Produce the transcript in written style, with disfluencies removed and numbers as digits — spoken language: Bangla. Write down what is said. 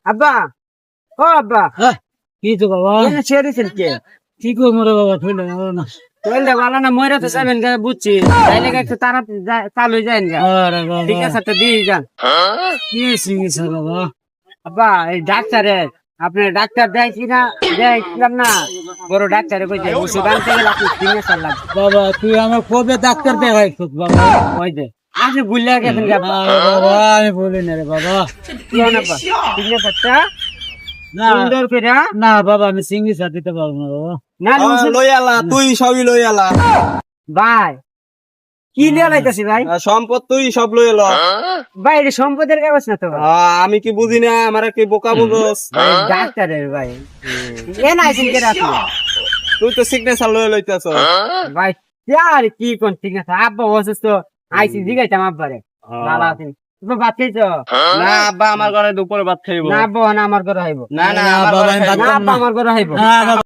আব্বা ও আব্বা কি তো বাবা ছেড়েছেন কে কি করবো রে বাবা ঠুলে না তোমরা ভালো না মরে তো যাবেন গা বুঝছি তাইলে একটু তারা চালু যান গা আরে ঠিক বাবা আছে তো দিয়ে যান কি সিঙ্গিস বাবা আব্বা এই ডাক্তারের আপনি ডাক্তার দেখছি না দেখলাম না বড় ডাক্তারে কইছে ওষুধ আনতে গেলে আপনি সিগনেচার লাগবে বাবা তুই আমার কবে ডাক্তার দেখাইছিস বাবা ওই যে আপনি ভুলে গেছেন গা আরে বাবা আমি বলি না রে বাবা কি হন আব্বা সিগনেচারটা না সুন্দর করে না বাবা আমি সিঙ্গিস দিতে পারবো না বাবা না ওষুধ লই আলা তুই সবই লই আলা ভাই কি নিয়ে লাইতেছি ভাই সম্পদ তুই সব লই এলো ভাই এটা সম্পদের কাগজ না তো ভাই। আমি কি বুঝি না আমার কি বোকা বুঝোস ভাই ডাক্তারের ভাই এ না আইছেন কে আপনি তুই তো সিগনেচার লই লইতেছ ভাই আর কি কোন ঠিক আছে আব্বা অসুস্থ আইসি জিগাইতাম আব্বারে ভালো আছেন তুমি ভাত খাইছো না আব্বা আমার ঘরে দুপুরে ভাত খাইবো না আব্বা না আমার ঘরে আইবো না না না, আমার বাবা, ঘরে আমি খাইবো। না আব্বা আমার ঘরে আইবো না বাবা